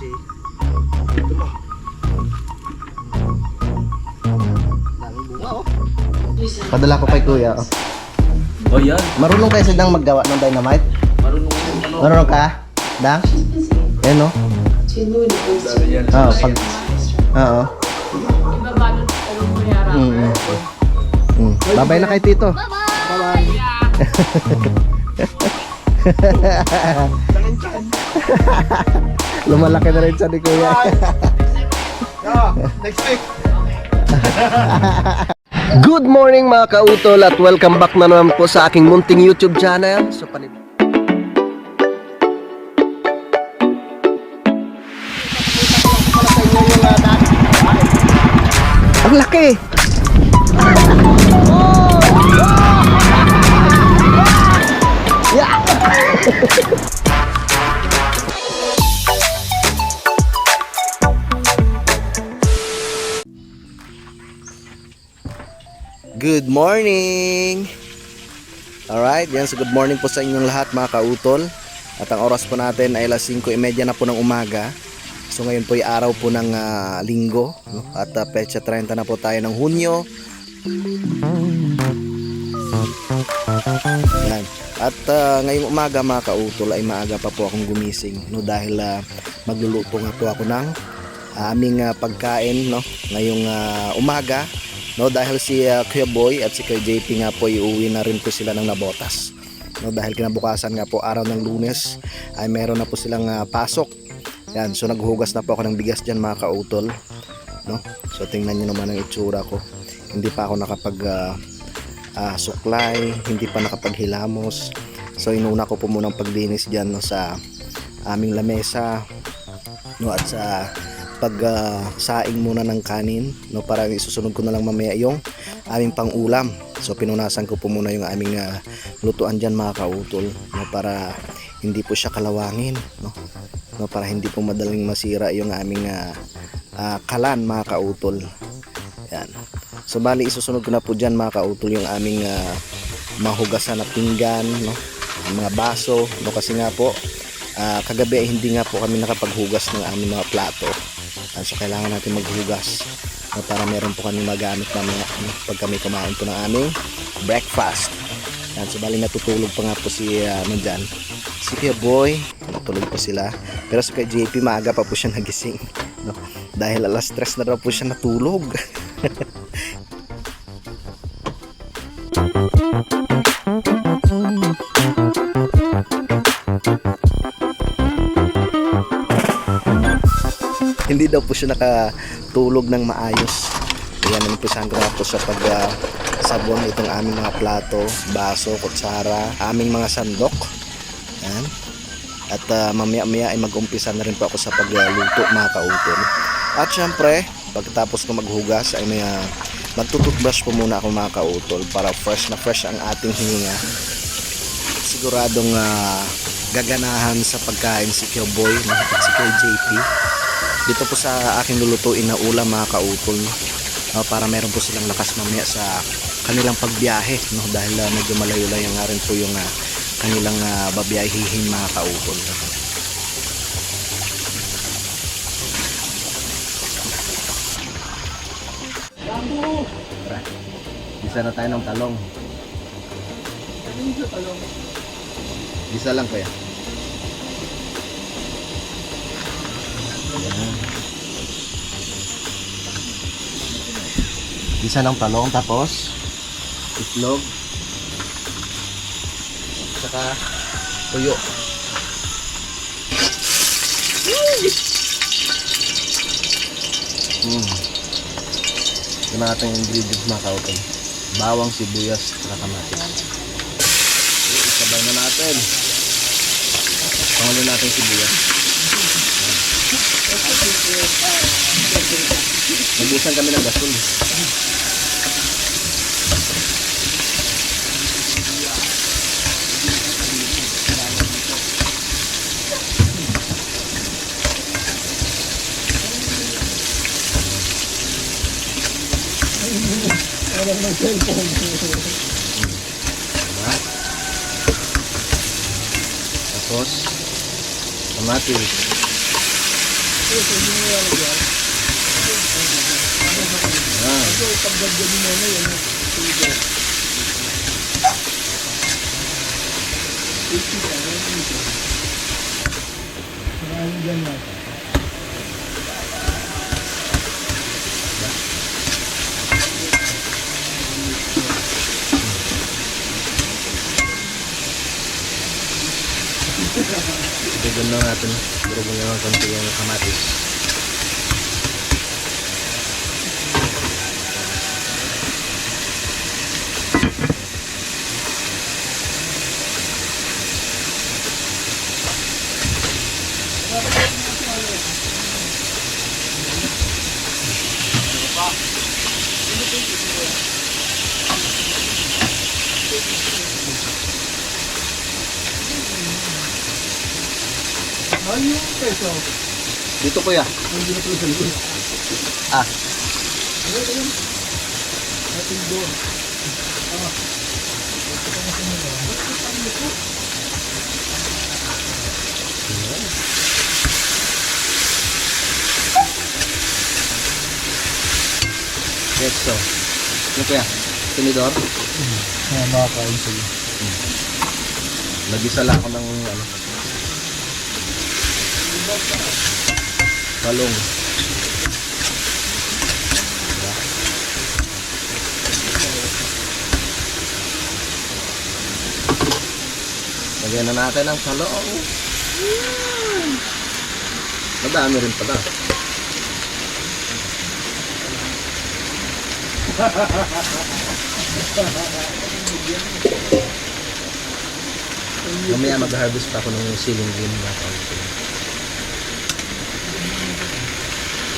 kasi ito mo. Daming bunga oh. Padala ko kay kuya. Oh. Oh, yan. Marunong kayo sidang maggawa ng dynamite? Marunong yan, ano? Marunong ka? Dang? Yan no? Sabi yan. Oo, pag... Oo. Babay na kay Tito. Bye-bye. Lumalaki na rin siya ni kuya. Yeah, next week. Good morning mga kautol at welcome back na naman po sa aking munting YouTube channel. So, ang laki! Yeah! Good morning! Alright, yan. So good morning po sa inyong lahat mga kautol. At ang oras po natin ay alas 5:30 na po ng umaga. So ngayon po ay araw po ng linggo, no? At petsa 30 na po tayo ng Hunyo. Yan. At ngayong umaga mga kautol ay maaga pa po akong gumising, no? Dahil magluluto nga po ako ng aming pagkain, no? Ngayong umaga, no? Dahil si Kuya Boy at si Kuya JP nga po iuwi na rin po sila ng Nabotas, no? Dahil kinabukasan nga po araw ng Lunes ay meron na po silang pasok. Yan, so naghuhugas na po ako ng bigas dyan mga kautol, no? So tingnan nyo naman ang itsura ko. Hindi pa ako nakapag suklay, hindi pa nakapaghilamos. So inuna ko po munang paglinis dyan, no, sa aming lamesa, no, at sa saing muna ng kanin, no, para isusunod ko na lang mamaya yung aming pang-ulam. So pinunasan ko po muna yung aming lutuan dyan mga kautol, no, para hindi po siya kalawangin, no, para hindi po madaling masira yung aming kalan mga kautol. Yan. So bali isusunod ko na po dyan mga kautol yung aming mahugasan na pinggan, no, mga baso, no, kasi nga po kagabi ay hindi nga po kami nakapaghugas ng aming mga plato. So kailangan natin maghugas, no, para meron po kami magamit mamaya, no, pag kami kumain po ng aming breakfast. Yan. So bali natutulog pa nga po si dyan, si Kuya Boy, natulog po sila. Pero si Kuya JP maaga pa po siya nagising, no, dahil alas 3 na daw po siya natulog. Hindi daw po siya nakatulog ng maayos. Ayan, umpisahan ko na po sa sabon itong aming mga plato, baso, kutsara, aming mga sandok. Ayan. At mamaya-maya ay mag-umpisa na rin po ako sa pagluto mga kautol. At syempre, pagkatapos ko maghugas ay may magtututbrush po muna ako mga kautol para fresh na fresh ang ating hininga. Siguradong gaganahan sa pagkain si Kuya Boy at si Kuya JP dito po sa aking lulutuin na ulam mga kautol, no, para meron po silang lakas mamaya sa kanilang pagbiyahe, no, dahil medyo malayo-layo nga rin po yung kanilang babiyahihin mga kautol. Gisa na tayo ng talong. Gisa lang kaya. Gisa ng talong, tapos itlog, saka tuyo. Ito na ating ingredients mga kautol. Bawang, sibuyas, saka kamatis. Isabay na natin. Pangulo natin sibuyas. Nagusan kami ng gasol. Tapos kamatis. Dugan lang natin. Dugan lang ng konti yung kamatis. Ano yung peso? Dito kuya. Hindi na pala sa likod. Ah, Ano yun? Ating doon. yes so. Ano kuya? Tinidor? Makakain sila. Nag-isa lang ako ng ano. Balong. Diba? Lagyan na natin ang salong. Madami rin pala. Mamaya mag-harvest pa ako ng ceiling green na kaunti.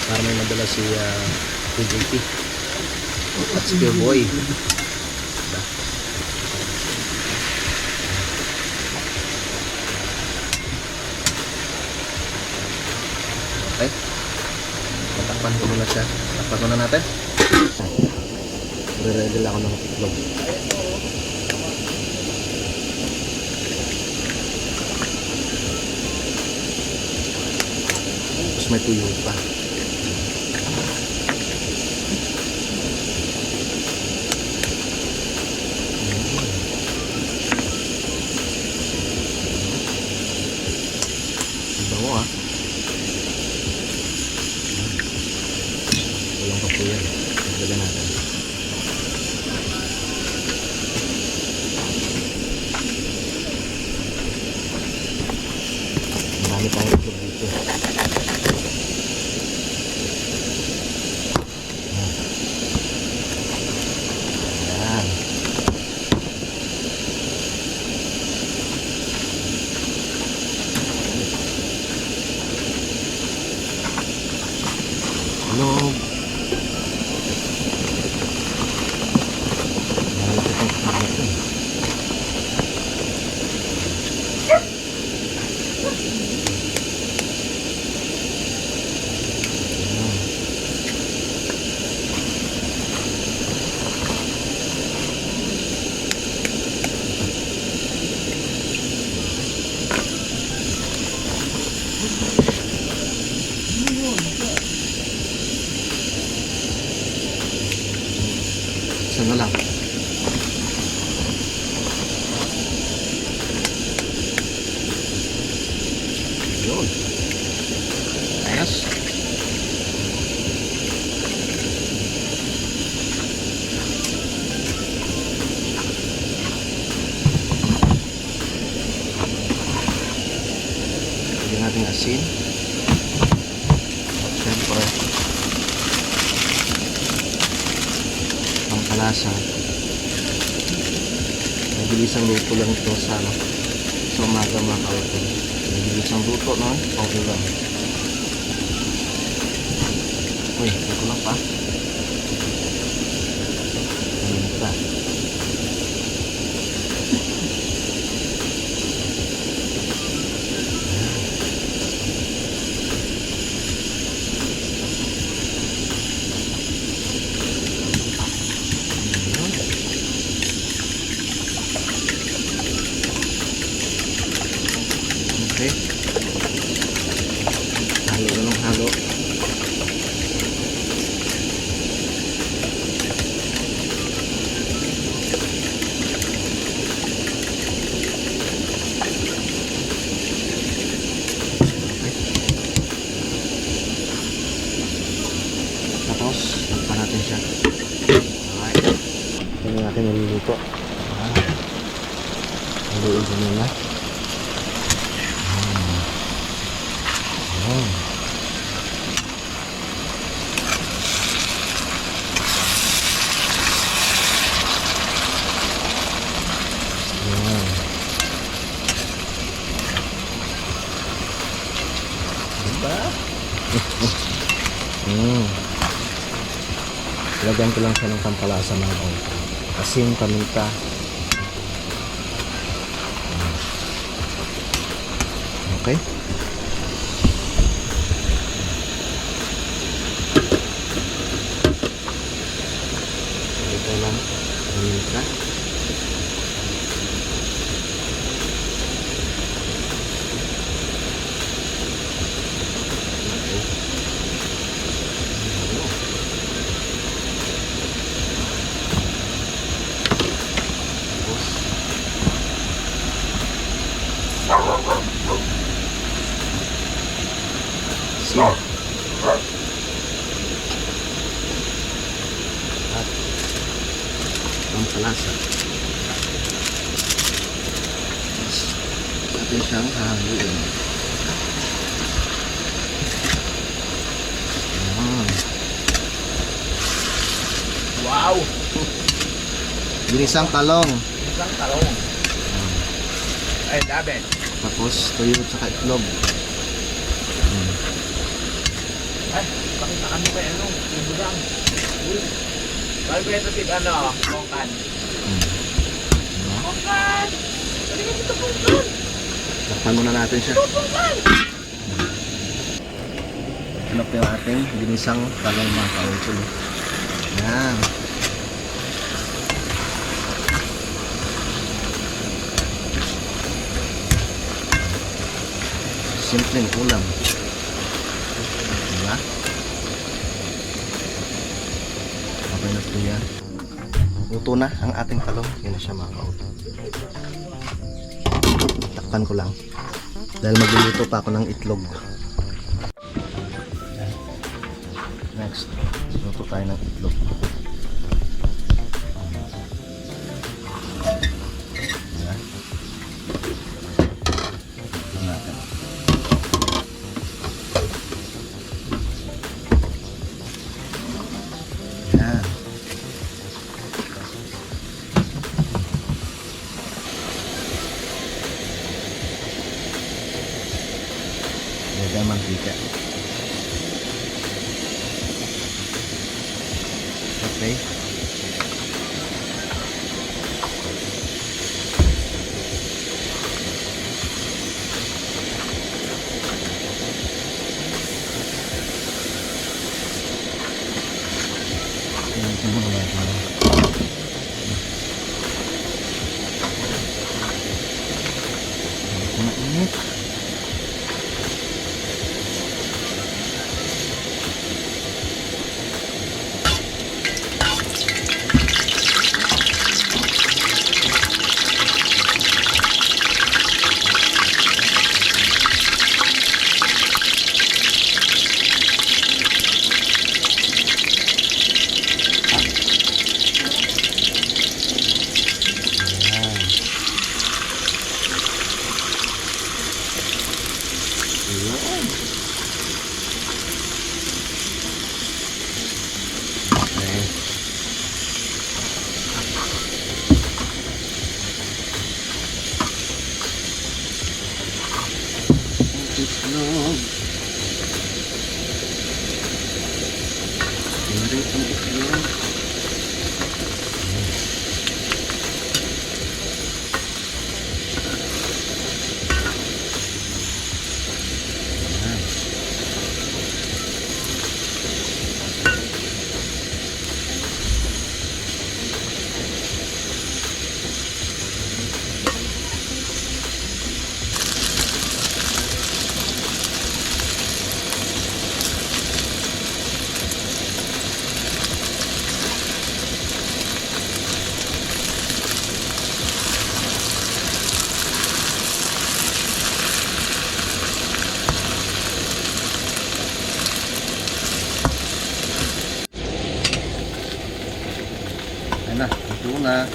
Para may madala si PJP at si Pure Boy. Diba? Okay. Tatakpan ko muna siya. Tatakpan ko na natin. Re-ready lang ako ng itlog. Tapos may tuyo pa. Bango ah. Walang kapo yan. Nagdagan natin. Marami tayong itlog dito. Ayan. Itlog. Malapit ang itlog natin. Isa na lang. Yun. Ayos. Lagyan natin asin. Siyempre, pangkalasa. Mabilisang luto lang ito sa umaga mga kawatin. Mabilisang luto, no? Okay lang. Uy, ito lang pa. Ayan pa. Okay. Halo na ng halo. po. Haluin ko muna. Ayan. Ayan. Diba? Lagyan ko lang siya ng pampalasa mga kaunti. Asin, paminta. Okay. Ito lang. Paminta. Asin. At pampalasa. Natin siyang hahaluin. Wow! Ginisang talong. Isang talong. Ay, dabe. Tapos tuyo at saka itlog. Ay, pakita kami kay ano, tiburang. Bago ba ito si ano, Mongkan? Mongkan! Pwede ka dito Mongkan! Takpan muna natin siya. Ano po yung ating ginisang talong mga kaunsul. Yan. Simpleng ulam. Diba? Okay na po yan. Luto na ang ating talong. Yan na siya mga kaunsul. Takpan ko lang. Dahil magluluto pa ako ng itlog. Next, luto tayo ng itlog. Ayan. Ito natin. Ayan. Lagyan mantika. Okay. Mainit. Ayan. Okay. Itlog. Meron ang itlog. Ayan na, ito na.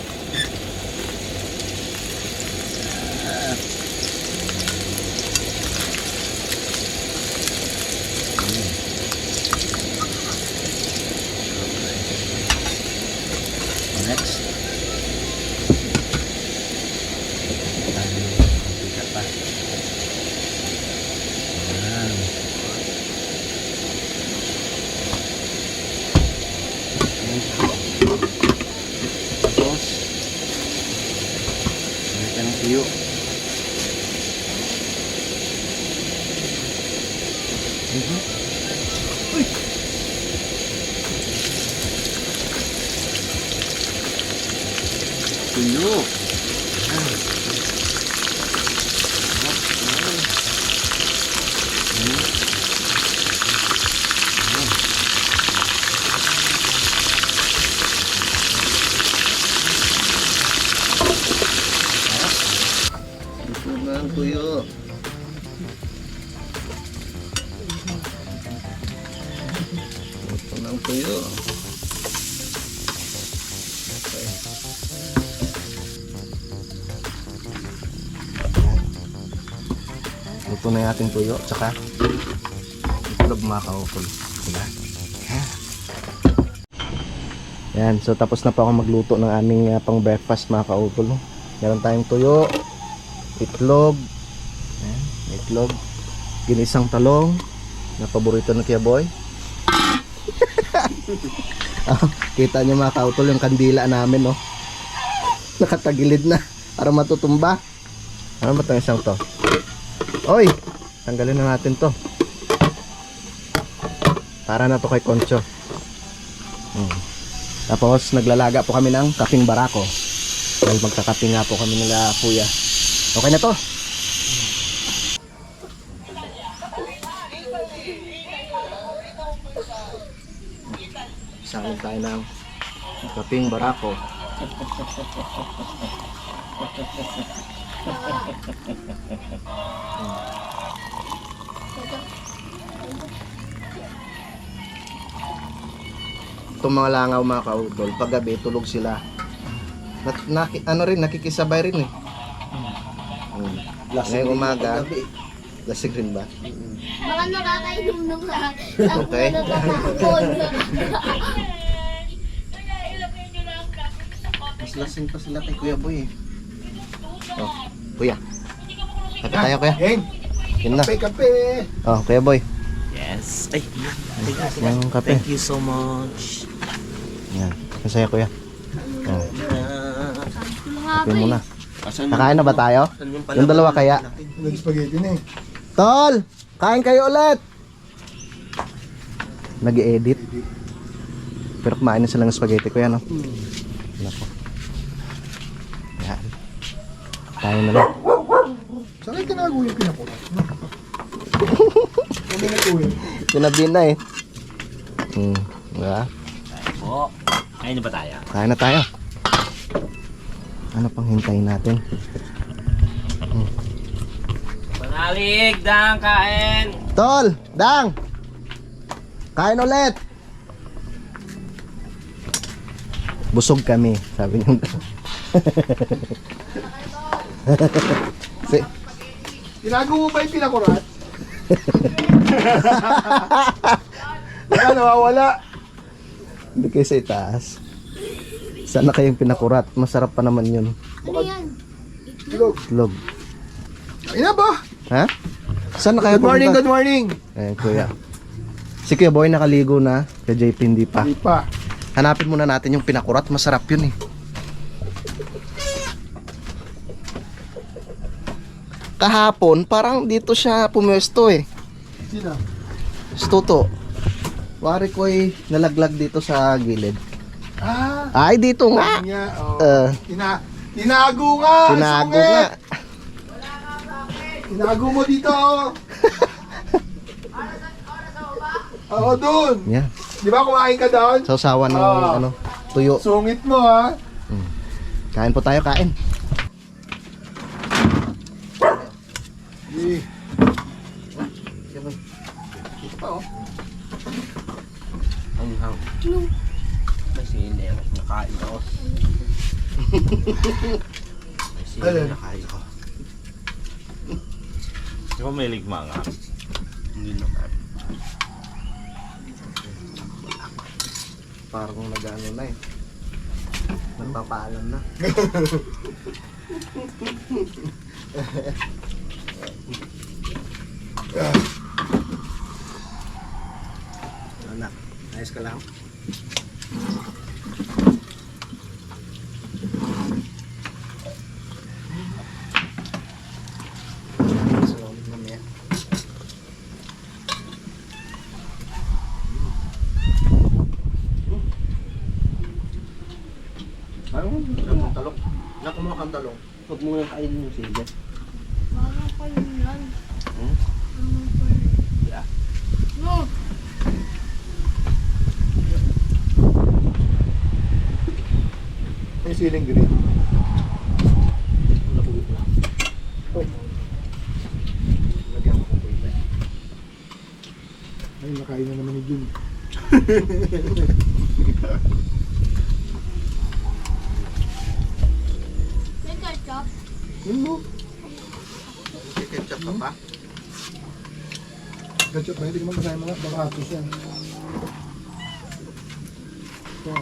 Tuyo. Ito na ang tuyo. Ito na ang tuyo. Luto na yung ating tuyo, tsaka itlog mga kaukol. Diba? Yan, so tapos na pa ako magluto ng aming pang breakfast mga kaukol. Meron tayong tuyo, itlog, yan, itlog, ginisang talong, na paborito ng Kuya Boy. Kita nyo mga kaukol yung kandila namin, no? Nakatagilid na, para matutumba. Ano ba itong isang to? Oy, tanggalin na natin to. Para na to kay Concho. Tapos naglalaga po kami ng kaping barako. Dahil magkakaping nga po kami nila kuya. Okay na to. Salin tayo ng kaping barako. Itong mga langaw mga kautol, paggabi tulog sila. Nakikisabay rin eh. Ngayong umaga, lasig rin ba? Mga nakakainom nung Okay. Mas lasing pa sila kay Kuya Boy eh. Oh, Kuya. Kape tayo Kuya. Gang! Yun na. Kape! Oh, Kuya Boy. Yes. Ay, Yung kape. thank you so much. Yan. Masaya Kuya. Oh, kape mga muna. Nakain na ba tayo? Yung dalawa kaya? Nag-spaghetti na eh. Tol! Kain kayo ulit! Nag-i-edit. Pero kumain na sila ng spaghetti ko yan, no? Nako. Yan. Kain na lang. Saan kayo tinago yung pinakulat? Kami nag-uwi. Sinabi na eh. Diba? Po. Kain na ba tayo? Kain na tayo. Ano pang hintayin natin? Panalig, dang kain. Tol! Dang! Kain ulit! Busog kami, sabi niyo. Tinago mo ba yung pinakulat? Wala, nawawala. Hindi kayo sa itaas. Sana kayong pinakurat? Masarap pa naman yun. Ano yan? Itlog. Itlog. Ina ba? Ha? Saan na kayo Good morning, pumunta? good morning. Eh, Kuya. Si Kuya Boy nakaligo na. Kay JP hindi pa. Hindi pa. Hanapin muna natin yung pinakurat. Masarap yun eh. Kahapon, parang dito siya pumwesto eh. Sino? Stuto. Wari ko ay nalaglag dito sa gilid. Ah, Ay, dito nga. niya. Oh. Tinago nga. Tinago sungit. nga. Tinago mo dito. Oo, dun. Yan. Di ba kumain ka doon? Sausawan ng ano, tuyo. Sungit mo ha. Kain po tayo, kain. Eh. Ito pa oh. Ang hang. Kasi hindi ako nakain ako. Kasi Alin? nakain ako. Hindi ko may ligma nga. Hindi naman. Parang nag-ano na eh. Nagpapaalam na. Anak, ayos ka lang. ang talong. Huwag mo nang kainin yung sige. Baka pa yun yan. Hmm? Yeah. No. May siling green. Nabuhit na. Lagyan ko ng kuya. Ay, nakain na naman ni Jun. May ketchup. Yun mo. May ketchup ka pa? Ketchup ba? Hindi ka magkasama nga. Baka atos yan. Ito.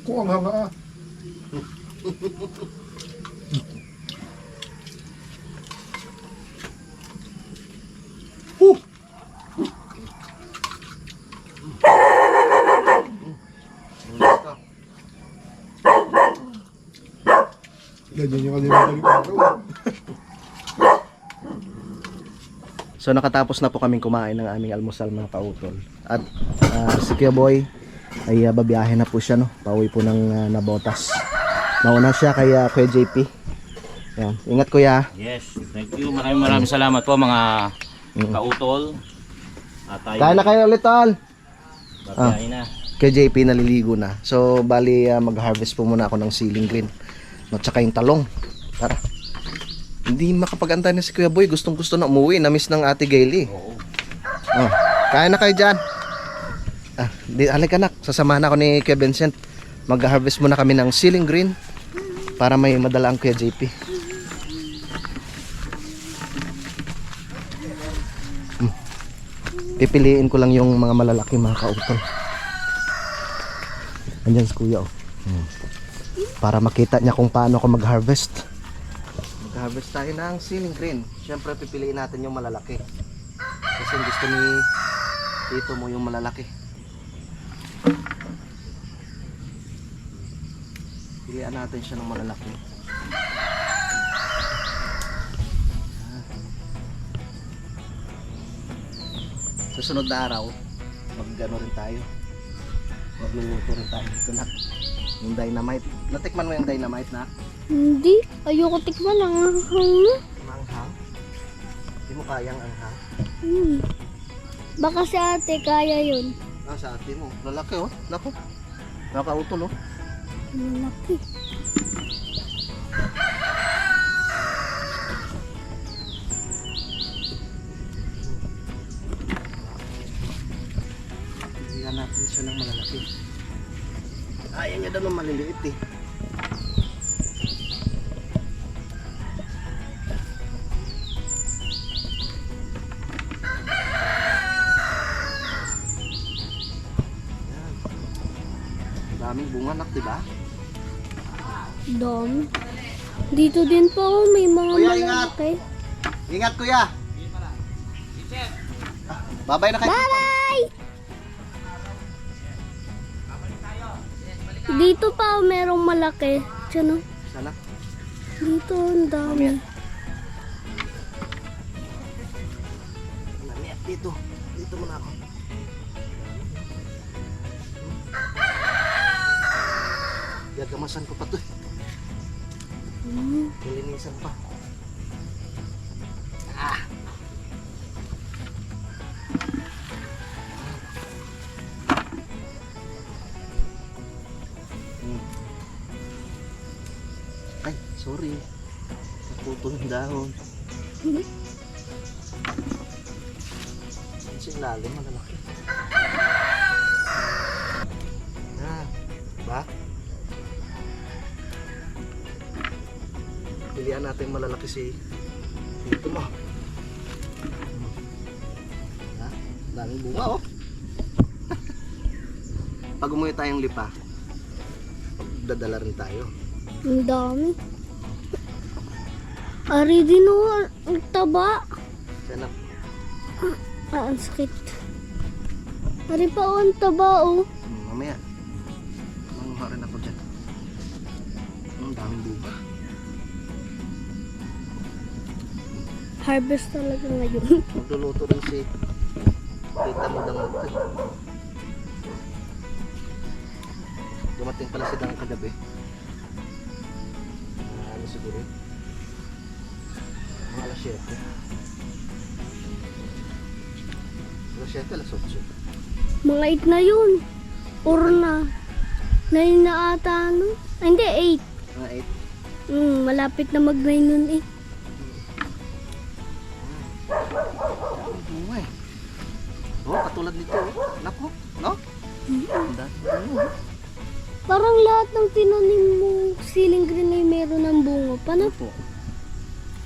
Kung ang hanga ah. Ganyan yung kalimutan ko araw. So nakatapos na po kaming kumain ng aming almusal mga kautol. At si Kuya Boy ay babiyahe na po siya, no? Pauwi po ng Nabotas. Mauna siya kay Kuya JP. Yan. Ingat kuya. Yes, thank you. Maraming salamat po mga kautol. At tayo Kain na kayo ulit tol. babiyahe na. Kay JP naliligo na. So bali mag-harvest po muna ako ng ceiling green. At saka yung talong. Tara. Hindi makapag-antay na si Kuya Boy. Gustong gusto na umuwi. Na-miss ng Ate Gaily. Oo. Oh, kain na kayo dyan. Halika anak. Sasamahan ako ni Kuya Vincent. Mag-harvest muna kami ng ceiling green. Para may madala ang Kuya JP. Pipiliin ko lang yung mga malalaki mga kautol. Andyan si Kuya oh. Para makita niya kung paano ako mag-harvest. Mag-harvest tayo ng ceiling green. Siyempre pipiliin natin yung malalaki. Kasi gusto ni tito mo yung malalaki. Pilihan natin siya ng malalaki. Susunod na araw, mag-ano rin tayo. Magluluto rin tayo dito na. Yung dynamite. Natikman mo yung dynamite na? Hindi. Ayoko tikman ang anghang na. Manghang? Hindi mo kayang anghang? Baka si ate kaya yun. Sa ate mo. Lalaki oh. Lako. Nakautol oh. Malaki. Pilihan natin siya ng malalaki. Ayaw niya daw ng maliliit eh. Yan. Daming bunga nak, diba? Dami. Dito din po may mga Kuya, malaki. Ingat kuya! Babay na kayo. Bye! Dito pa merong malaki. Diyan oh. Sana. Dito ang dami. Mamaya. Dito. Dito muna ako. Gagamasan ko pa to. Nilinisan pa. Ay, sorry. Naputol yung dahon. Sa ilalim, malalaki. Ba? Pilihan natin malalaki si dito mo. Daming bunga oh. Pag umuwi tayong lipa, dadala rin tayo. Ang dami. Ari din oh, ang taba. Sana. Ang sakit. Ari pa oh, ang taba oh. Mamaya. Manguha rin ako dyan. Ang daming bunga. Harvest talaga ngayon. Magluluto rin si tita mo ng dumating pala si Dang kagabi. Ano siguro? Mga alas 7. Alas 7, alas 8. Mga 8 na yun. Or na. 9 na ata ano? Ay, hindi, 8. Mga 8. Malapit na mag 9 nun eh. Bunga eh. Oh, katulad nito. Oh. Nako, no? Ang dami bunga. Parang lahat ng tinanim mong siling green ay meron ng bunga. Paano? Po.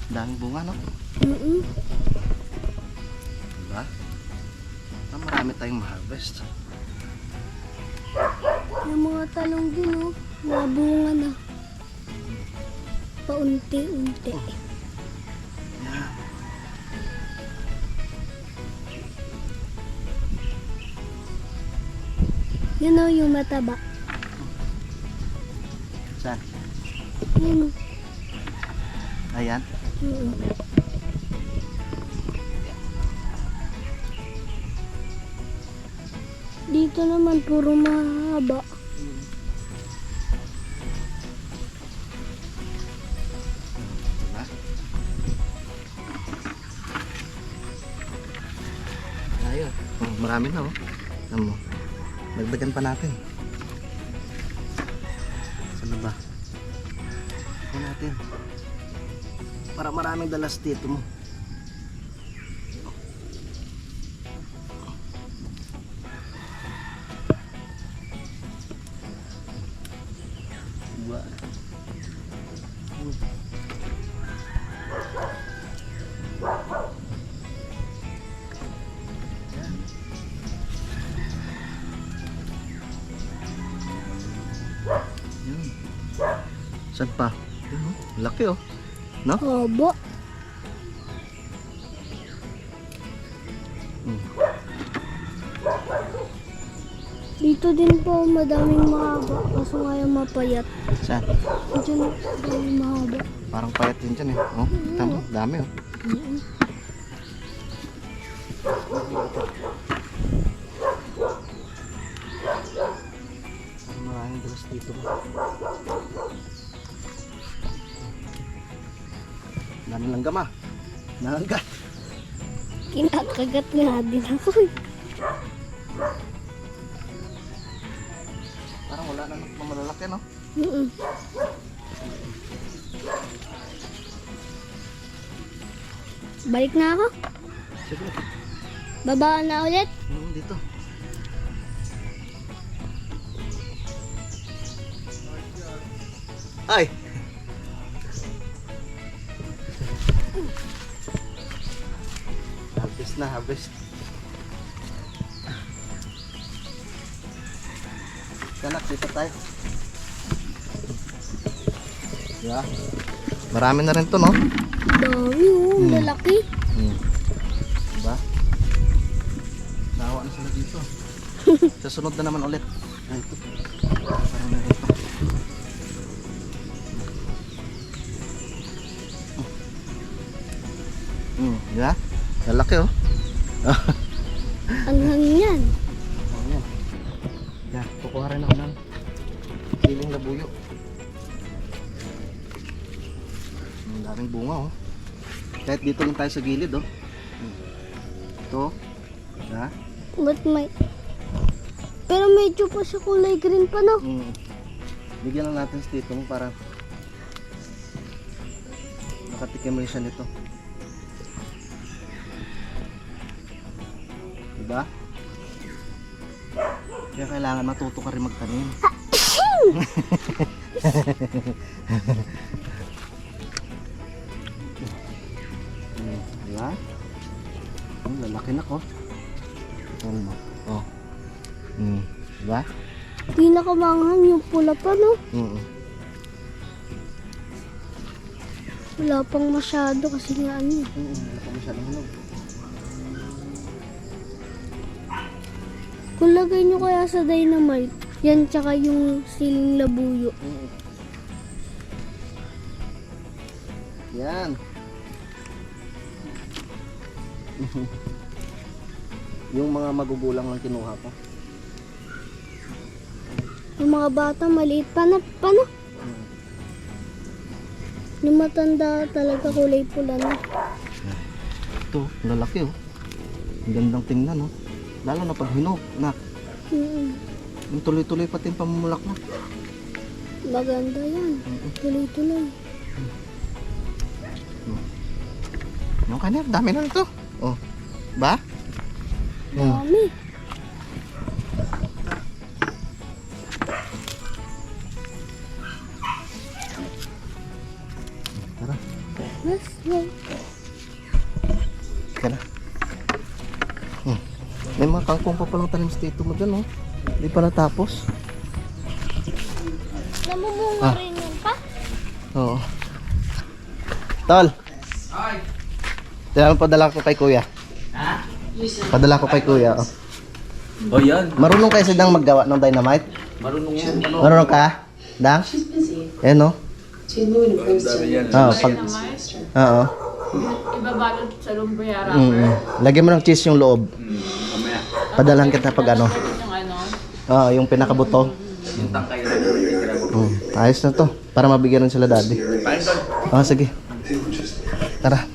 Daming bunga, no? Diba? Marami tayong ma-harvest. Yung mga talong din oh. Mga bunga na. Paunti-unti. Yan. Yun oh, yung mataba. Saan? Yun oh. Ayan. Dito naman puro mahaba. Diba? Ayun. Oh, marami na oh. Alam mo. Dagdagan pa natin. Saan na ba? Saan natin? Para maraming dalas dito mo. Diba? Yun. Saan pa? Yun, oh. Laki oh. No? Haba. Dito din po madaming mahaba. Kaso nga yung mapayat. Saan? Diyan madaming mahaba. Parang payat din dyan eh. Oh, tama. Dami oh. Parang maraming dalas dito. Dami langgam ah. Nalanggat. Kinakagat nga din ako eh. Parang wala na malalaki no? Balik na ako. Sige. Babaan na ulit. Dito. Ay! Harvest na, harvest. Kanak, dito tayo. Yeah. Marami na rin to, no? Dami oh, lalaki. Diba? Nawa na sila dito. Sa sunod na naman ulit. Ay, ito. Parang na ito. Diba? Lalaki, oh. Ang hangin yan. Ayan. Yan, kukuha rin ako ng siling labuyo. Ang daming bunga, oh. Kahit dito lang tayo sa gilid, oh. Ito. Ha? Ba't may... Pero medyo pa siya kulay green pa no? Bigyan lang natin sa tito mo para makatikim rin siya nito. Diba? Kaya kailangan matuto ka rin magtanim. Diba? Ang lalaki na ko. Oh. Diba? Pinakamanghang yung pula pa no? Wala pang masyado kasi nga ano. Wala pa masyadong hinog. Kung lagay nyo kaya sa dynamite, yan tsaka yung siling labuyo. Yan. Yung mga magugulang lang kinuha ko. Yung mga bata, maliit pa na. Paano? Yung matanda talaga kulay pula na. Ito, lalaki oh. Ang gandang tingnan oh. Lalo na pag hinog, nak. Yung tuloy-tuloy pati yung pamumulak na. Maganda yan. Tuloy-tuloy. Okay na, dami na ito. Oh. Ba? Dami. Tara, Let's go. tara. May mga kangkong pa palang tanim sa tito mo dyan oh. Hindi pa natapos. Namumunga rin yun pa? Oo. Tol. Ay. Padala ko kay kuya. Ha? Padala ko kay kuya. Oh. Oh, yan. Marunong kayo si Dang maggawa ng dynamite? Marunong yan. Ano? Marunong ka? Dang? Eh no? Oo, pag... Oo. Ibabalot sa lumpia Lagyan mo ng cheese yung loob. Mamaya. Padalhan kita pag ano. yung ano. Oo, yung pinakabuto. Yung tangkay na. Ayos na to. Para mabigyan rin sila daddy. Paano tol? Oo, sige. Tara.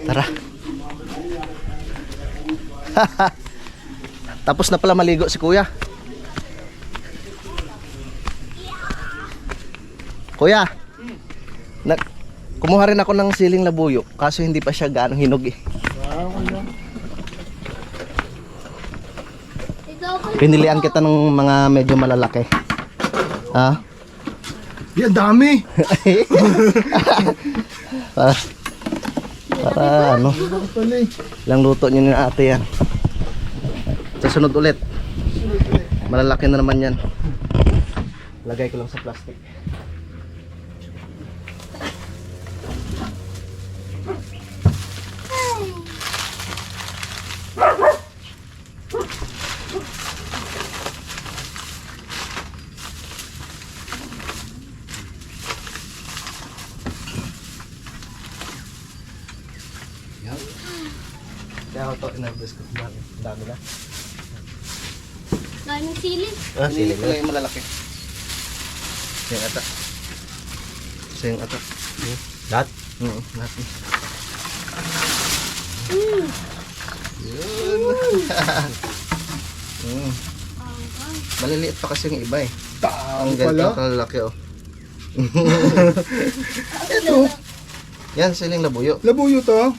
Tara. Tapos na pala maligo si kuya. Kuya. Kumuha rin ako ng siling labuyo. Kaso hindi pa siya gaano hinog eh. Pinilian kita ng mga medyo malalaki. Ha? Yan, dami. Para ano, Pala eh. lang luto nyo ni ate yan. Sa sunod ulit. Malalaki na naman yan. Lagay ko lang sa plastic. Kaya ako ito, inarbis ko. Dami na. Daming sili. Ah, sili ko yung malalaki. Yung ata. Isa yung ata. Lahat? Lahat. Yun. Maliliit pa kasi yung iba eh. Ang pala. ganito kalalaki oh. Ito, Yan, siling labuyo. labuyo to.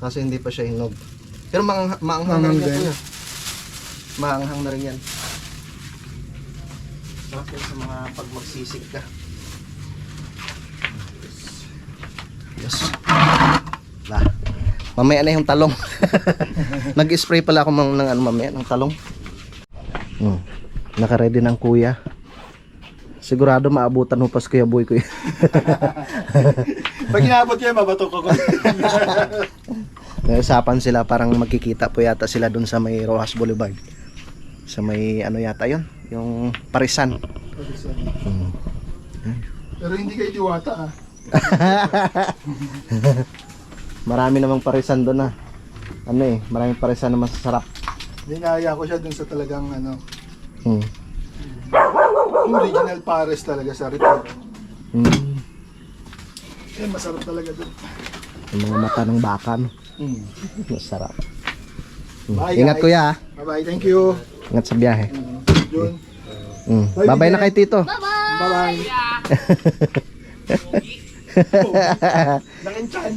Kasi hindi pa siya hinog. Pero maanghang na rin yan. Kuya. Maanghang na rin yan. Sarap yan sa mga pag magsisig ka. Yes. Bah. Mamaya na yung talong. Nag-spray pala ako ng ano mamaya ng talong. Naka-ready ng kuya. Sigurado maabutan mo pas Kuya Boy ko yan. Pag inabot yan, mabatok ako. Usapan sila, parang magkikita po yata sila dun sa may Rojas Boulevard. Sa may ano yata yon, yung Parisan. Pero hindi kayo diwata ah. Marami namang Parisan doon ah. Ano eh, maraming Parisan na masasarap. Dinaya ko siya dun sa talagang ano, original Pares talaga sa Rito. Eh, masarap talaga dun. Yung mga mata ng baka, no? Masarap. Bye, Ingat guys. kuya ah. Bye-bye, thank you. Ingat sa biyahe. Yun. Bye-bye na kay Tito. Bye-bye. Nakinchan.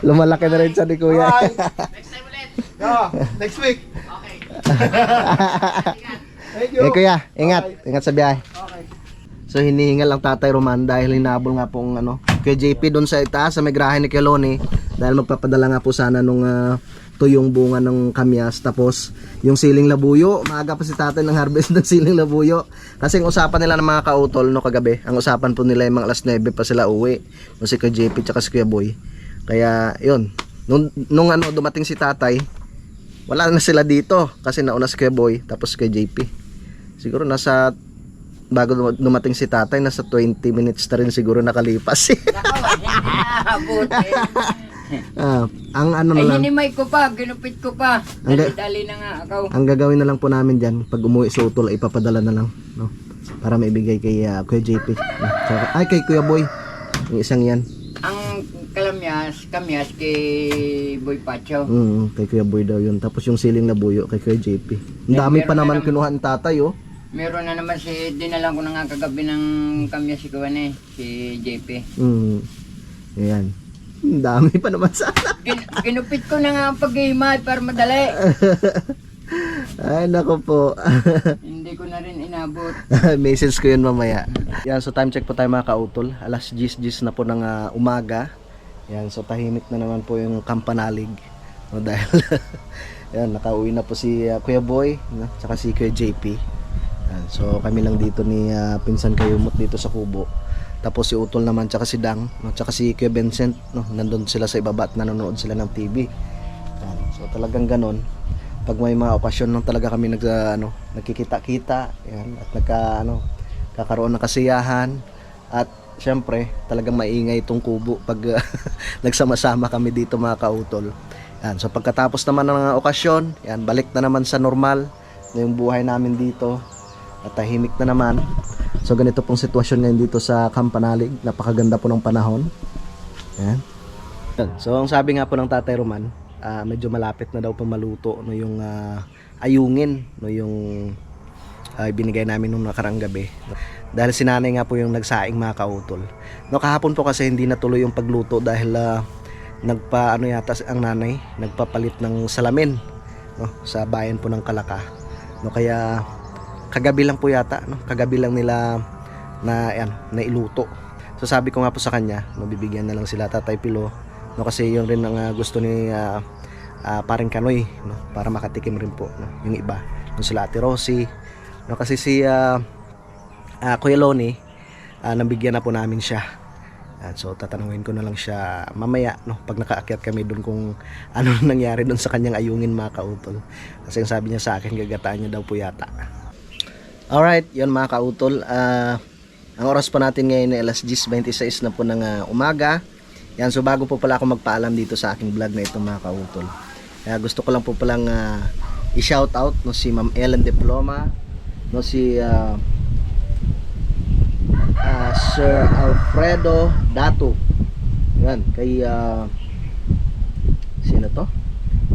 Lumalaki na rin siya ni kuya. Bye. Next time ulit. Next week. Okay. Thank you. Eh kuya, ingat. Bye. Ingat sa biyahe. Okay. So hinihingal lang Tatay Roman dahil hinabol nga pong ano, kay JP doon sa itaas sa may grahe ni Keloni dahil magpapadala nga po sana nung tuyong bunga ng kamyas, tapos yung siling labuyo, maaga pa si Tatay ng harvest ng siling labuyo kasi ang usapan nila ng mga kautol no kagabi, ang usapan po nila yung mga alas 9 pa sila uwi, si Kuya JP tsaka si Kuya Boy. Kaya yun, nung ano dumating si Tatay, wala na sila dito kasi nauna si Kuya Boy tapos si Kuya JP. Siguro nasa bago dumating si tatay, nasa 20 minutes na rin siguro nakalipas. Buti. Ang ano na Ay, lang, hinimay ko pa, ginupit ko pa. Dali-dali na nga ako. ang gagawin na lang po namin dyan, pag umuwi si Utol, ipapadala na lang, no? Para maibigay kay Kuya JP. No? Ay, kay Kuya Boy. Yung isang yan. Ang kamyas kay Boy Pacho. Kay Kuya Boy daw yun. Tapos yung siling na buyo kay Kuya JP. Ang dami pa naman kinuha ng tatay, oh. Meron na naman dinalang ko na nga kagabi ng kamyas si Kuwan si JP. Ayan. Ang dami pa naman sana. Ginupit ko na nga ang pag-imay para madali. Ay, nako po. Hindi ko na rin inabot. Message ko yun mamaya. Yan, so time check po tayo mga kautol. Alas 10 na po ng umaga. Yan, so tahimik na naman po yung kampanalig. No, dahil yan, nakauwi na po si Kuya Boy, no, tsaka si Kuya JP. Yan, so kami lang dito ni Pinsan Kayumot dito sa Kubo. Tapos si Utol naman tsaka si Dang, no, tsaka si Kuya Vincent, no, nandun sila sa ibaba at nanonood sila ng TV. Yan, so talagang ganon. Pag may mga okasyon lang talaga kami nagkikita-kita, yan, at kakaroon ng kasiyahan, at syempre talagang maingay itong kubo pag nagsama-sama kami dito mga kautol. Yan, so pagkatapos naman ng okasyon, yan, balik na naman sa normal na yung buhay namin dito at tahimik na naman. So ganito pong sitwasyon ngayon dito sa Kampanalig. Napakaganda po ng panahon. Yan. So ang sabi nga po ng Tatay Roman, medyo malapit na daw po maluto no, yung ayungin no, yung binigay namin nung nakarang gabi. Dahil si nanay nga po yung nagsaing mga kautol. No, kahapon po kasi hindi natuloy yung pagluto dahil yata ang nanay, nagpapalit ng salamin no, sa bayan po ng Kalaka. No, kaya kagabi lang po yata, no, kagabi lang nila na iluto. So sabi ko nga po sa kanya, no, bibigyan na lang sila Tatay Pilo, no, kasi yun rin ang gusto ni Paring Kanoy, no, para makatikim rin po, no, yung iba, no, sila Ate Rosie, no, kasi si Kuya Loni, nabigyan na po namin siya. So tatanungin ko na lang siya mamaya, no, pag nakaakyat kami doon kung ano nangyari doon sa kanyang ayungin mga kautol. Kasi yung sabi niya sa akin, gagataan niya daw po yata. Alright, yun mga kautol. Ang oras po natin ngayon ay alas 10:26 na po ng umaga. Yan, so bago po pala ako magpaalam dito sa aking vlog na ito mga kautol, gusto ko lang po palang i-shout out no, si Ma'am Ellen Diploma, no, si Sir Alfredo Dato. Yan, kay sino to?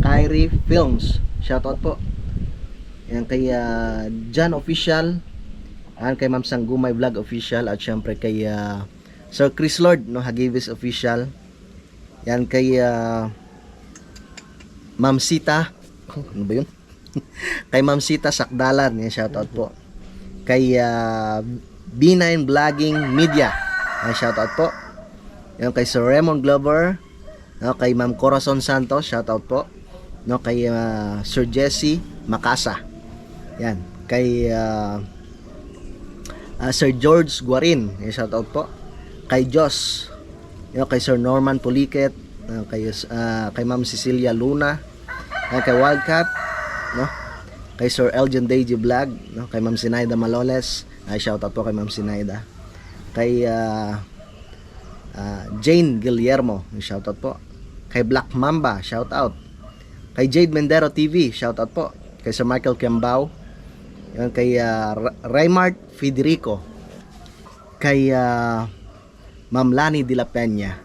Kyrie Films. Shout out po. Yan, kay John Official. Yan, kay Ma'am Sanggumay Vlog Official. At syempre kay Sir Chris Lord, no, Hagivis Official. Yan, kay Ma'am Sita. Ano ba yun? Kay Ma'am Sita Sakdalan. Yan, shout out po. Kay B9 Vlogging Media. Yan, shout out po. Yan, kay Sir Raymond Glover. No, kay Ma'am Corazon Santos. Shout out po. No, kay Sir Jesse Macasa. Yan, kay Sir George Guarin, shout out po. Kay Jos, kay Sir Norman Puliket, kay Ma'am Cecilia Luna, kay Wildcat, no? Kay Sir Elgin Deji Vlog, no? Kay Ma'am Sinaida Maloles, shout out po kay Ma'am Sinaida. Kay Jane Guillermo, shout out po. Kay Black Mamba, shout out. Kay Jade Mendero TV, shout out po. Kay Sir Michael Kembao. Yan, kay Raymart Federico. Kay Ma'am Lani de la Peña.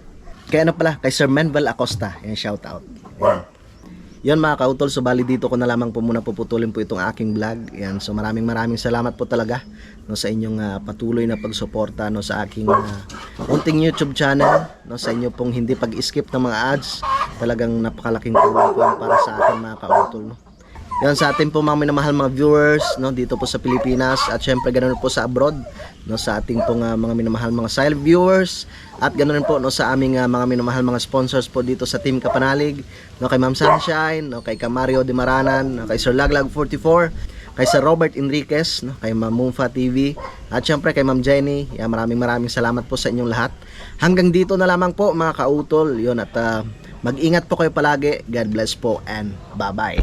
Kay kay Sir Menvel Acosta. Yan, shout out. Yan. Yan mga kautol, so bali dito ko na lamang po muna puputulin po itong aking vlog. Yan, so maraming salamat po talaga no, sa inyong patuloy na pagsuporta no, sa aking unting YouTube channel, no, sa inyo pong hindi pag-skip ng mga ads. Talagang napakalaking tulong po para sa akin mga kautol, no. Yan, sa ating po mga minamahal mga viewers no, dito po sa Pilipinas at syempre ganoon po sa abroad no, sa ating pong mga minamahal mga silent viewers at ganoon po no, sa aming mga minamahal mga sponsors po dito sa Team Kapanalig no, kay Ma'am Sunshine, no, kay Mario De Maranan, no, kay Sir Laglag 44, kay Sir Robert Enriquez, no, kay Ma'am Mumfa TV at syempre kay Ma'am Jenny. Yan, maraming salamat po sa inyong lahat. Hanggang dito na lamang po mga kautol. Yun, at mag-ingat po kayo palagi. God bless po and bye-bye.